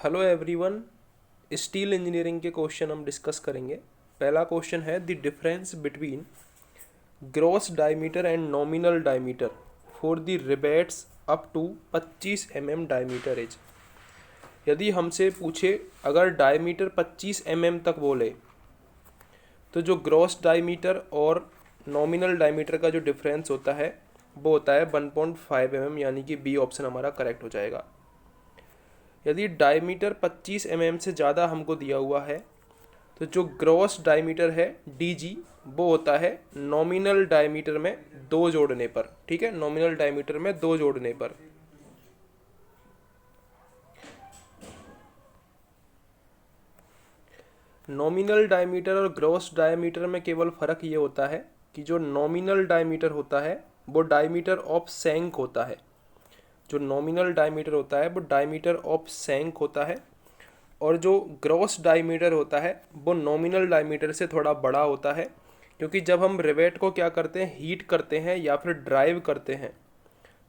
Hello everyone. Steel engineering के question हम discuss करेंगे। पहला क्वेश्चन है the difference between gross diameter and nominal diameter for the rivets up to 25 mm diameter is. यदि हमसे पूछे अगर डायमीटर 25 mm तक बोले तो जो ग्रॉस डायमीटर और नॉमिनल डायमीटर का जो डिफरेंस होता है वो होता है 1.5 mm, यानी कि बी ऑप्शन हमारा करेक्ट हो जाएगा। यदि डायमीटर 25 mm से ज़्यादा हमको दिया हुआ है तो जो ग्रॉस डायमीटर है डी वो होता है नॉमिनल डायमीटर में 2 जोड़ने पर। ठीक है, नॉमिनल डायमीटर में 2 जोड़ने पर। नॉमिनल डायमीटर और ग्रॉस डायमीटर में केवल फ़र्क ये होता है कि जो नॉमिनल डायमीटर होता है वो डायमीटर ऑफ सैंक होता है। जो नॉमिनल डायमीटर होता है वो डायमीटर ऑफ सैंक होता है, और जो ग्रॉस डायमीटर होता है वो नॉमिनल डायमीटर से थोड़ा बड़ा होता है, क्योंकि जब हम रिवेट को क्या करते हैं, हीट करते हैं या फिर ड्राइव करते हैं,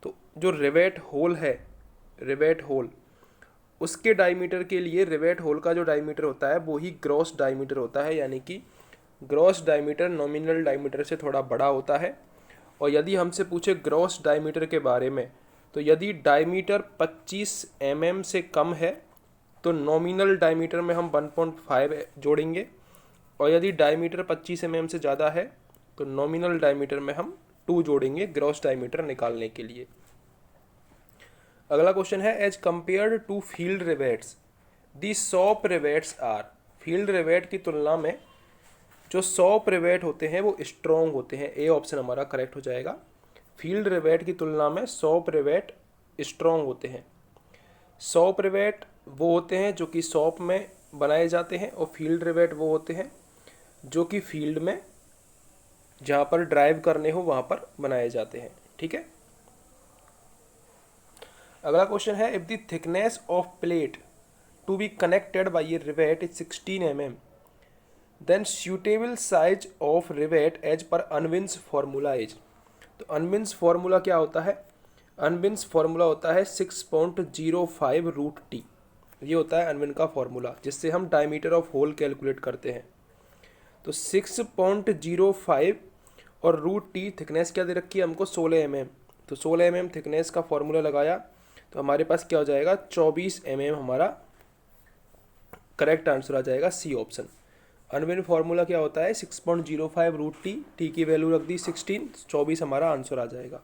तो जो रिवेट होल है, रिवेट होल, उसके डायमीटर के लिए रिवेट होल का जो डायमीटर होता है वो ही ग्रॉस डायमीटर होता है, यानी कि ग्रॉस डायमीटर नॉमिनल डायमीटर से थोड़ा बड़ा होता है। और यदि हमसे पूछे ग्रॉस डायमीटर के बारे में, तो यदि डायमीटर 25 mm से कम है तो नॉमिनल डायमीटर में हम 1.5 जोड़ेंगे, और यदि डायमीटर 25 mm से ज़्यादा है तो नॉमिनल डायमीटर में हम 2 जोड़ेंगे ग्रॉस डायमीटर निकालने के लिए। अगला क्वेश्चन है as compared to field rivets the shop rivets are. Field rivet की तुलना में जो सॉप रिवेट होते हैं वो स्ट्रॉन्ग होते हैं। ए ऑप्शन हमारा करेक्ट हो जाएगा। फील्ड रिवेट की तुलना में सॉप रिवेट स्ट्रॉन्ग होते हैं। सॉप रिवेट वो होते हैं जो कि सॉप में बनाए जाते हैं, और फील्ड रिवेट वो होते हैं जो कि फील्ड में जहाँ पर ड्राइव करने हो वहाँ पर बनाए जाते हैं। ठीक है, अगला क्वेश्चन है if the thickness of plate to be connected by a rivet is 16 mm then suitable size of rivet as per Unwin's formula is. तो अनविन्स फार्मूला क्या होता है? अनविन्स फार्मूला होता है 6.05 रूट टी। ये होता है अनविन का फार्मूला, जिससे हम डायमीटर ऑफ होल कैलकुलेट करते हैं। तो 6.05 और रूट टी, थिकनेस क्या दे रखी है हमको 16 mm। तो 16 mm थिकनेस का फार्मूला लगाया तो हमारे पास क्या हो जाएगा 24 mm। हमारा करेक्ट आंसर आ जाएगा सी ऑप्शन। अनविन फार्मूला क्या होता है 6.05 रूट टी, टी की वैल्यू रख दी 16, 24 हमारा आंसर आ जाएगा।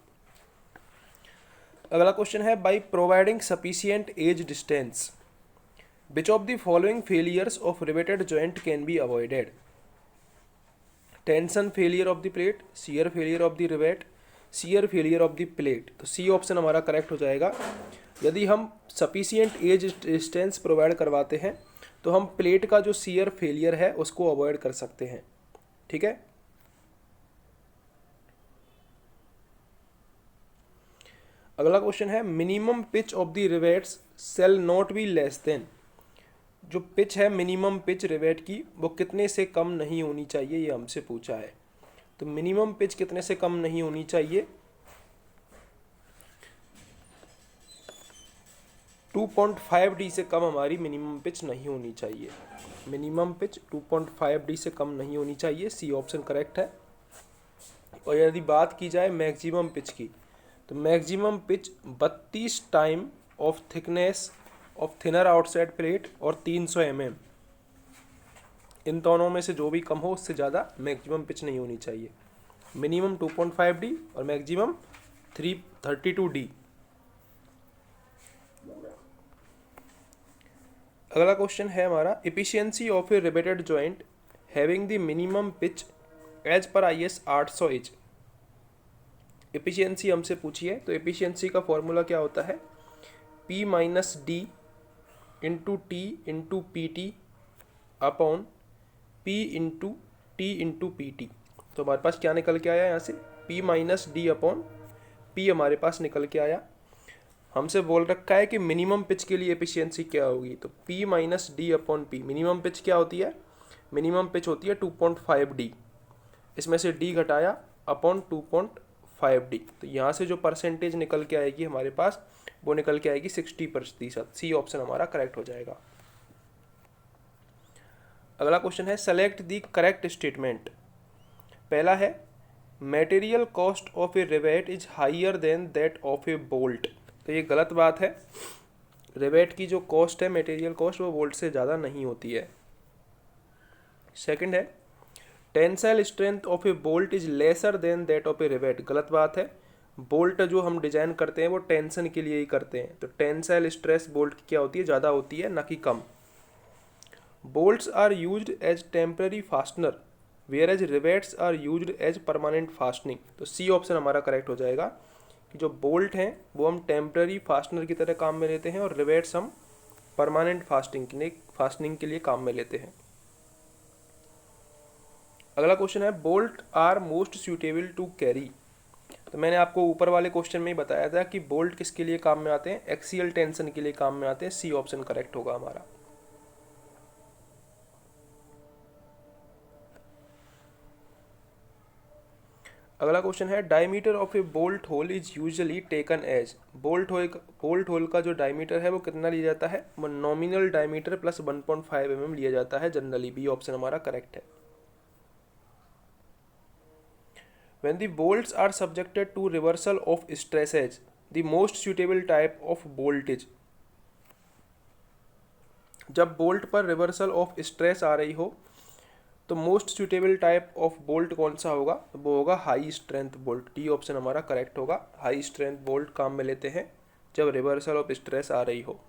अगला क्वेश्चन है by providing sufficient edge distance which of the following failures of riveted joint can be avoided. Tension failure of the plate, shear failure of the rivet, shear failure of the plate. तो C option हमारा correct हो जाएगा। यदि हम sufficient edge distance provide करवाते हैं तो हम प्लेट का जो शियर फेलियर है उसको अवॉइड कर सकते हैं। ठीक है, अगला क्वेश्चन है minimum pitch of the rivets shall not be less than. जो पिच है मिनिमम पिच रिवेट की वो कितने से कम नहीं होनी चाहिए, ये हमसे पूछा है। तो मिनिमम पिच कितने से कम नहीं होनी चाहिए? 2.5D से कम हमारी मिनिमम पिच नहीं होनी चाहिए। मिनिमम पिच 2.5D से कम नहीं होनी चाहिए, सी ऑप्शन करेक्ट है। और यदि बात की जाए मैक्सिमम पिच की, तो maximum pitch 32 time of thickness of thinner outside plate और 300 mm, इन दोनों में से जो भी कम हो उससे ज़्यादा मैक्सिमम पिच नहीं होनी चाहिए। मिनिमम 2.5D और मैक्सिमम 332D। अगला क्वेश्चन है हमारा efficiency of a riveted joint having the minimum pitch as per IS 800 is. Efficiency हमसे पूछी है, तो एफिशिएंसी का फॉर्मूला क्या होता है P minus D into T into P T upon P into T into P T. तो हमारे पास क्या निकल के आया यहाँ से P minus D upon P हमारे पास निकल के आया। हमसे बोल रखा है कि मिनिमम पिच के लिए एफिशिएंसी क्या होगी, तो P minus D upon P. Minimum pitch क्या होती है? मिनिमम पिच होती है 2.5D, इसमें से D घटाया अपॉन 2.5D। तो यहाँ से जो परसेंटेज निकल के आएगी हमारे पास वो निकल के आएगी 60%। सी ऑप्शन हमारा करेक्ट हो जाएगा। अगला क्वेश्चन है सेलेक्ट द करेक्ट स्टेटमेंट। पहला है material cost of a rivet is higher than that of a bolt. तो ये गलत बात है। रिवेट की जो कॉस्ट है, मटेरियल कॉस्ट, वो बोल्ट से ज़्यादा नहीं होती है। सेकंड है tensile strength of a bolt is lesser than that of a rivet. गलत बात है। बोल्ट जो हम डिजाइन करते हैं वो टेंशन के लिए ही करते हैं, तो टेंसाइल स्ट्रेस बोल्ट की क्या होती है, ज़्यादा होती है, ना कि कम। Bolts are used as temporary fastener where as rivets are used as permanent fastening. तो सी ऑप्शन हमारा करेक्ट हो जाएगा कि जो बोल्ट हैं वो हम टेम्पररी फास्टनर की तरह काम में लेते हैं और रिवेट्स हम परमानेंट फास्टनिंग के लिए काम में लेते हैं। अगला क्वेश्चन है bolts are most suitable to carry. तो मैंने आपको ऊपर वाले क्वेश्चन में ही बताया था कि बोल्ट किसके लिए काम में आते हैं, एक्सियल टेंशन के लिए काम में आते हैं। सी ऑप्शन करेक्ट होगा हमारा। अगला क्वेश्चन है diameter of a bolt hole is usually taken as. Bolt hole का जो डायमीटर है वो कितना लिया जाता है, वो नॉमिनल डायमीटर प्लस 1.5 mm लिया जाता है जनरली। बी ऑप्शन हमारा करेक्ट है। When the bolts are subjected to reversal of stresses, the most suitable type of bolt is। जब बोल्ट पर रिवर्सल ऑफ स्ट्रेस आ रही हो तो most suitable type of bolt कौन सा होगा, तो वो होगा high strength bolt. D option हमारा करेक्ट होगा। हाई स्ट्रेंथ बोल्ट काम में लेते हैं जब रिवर्सल ऑफ स्ट्रेस आ रही हो।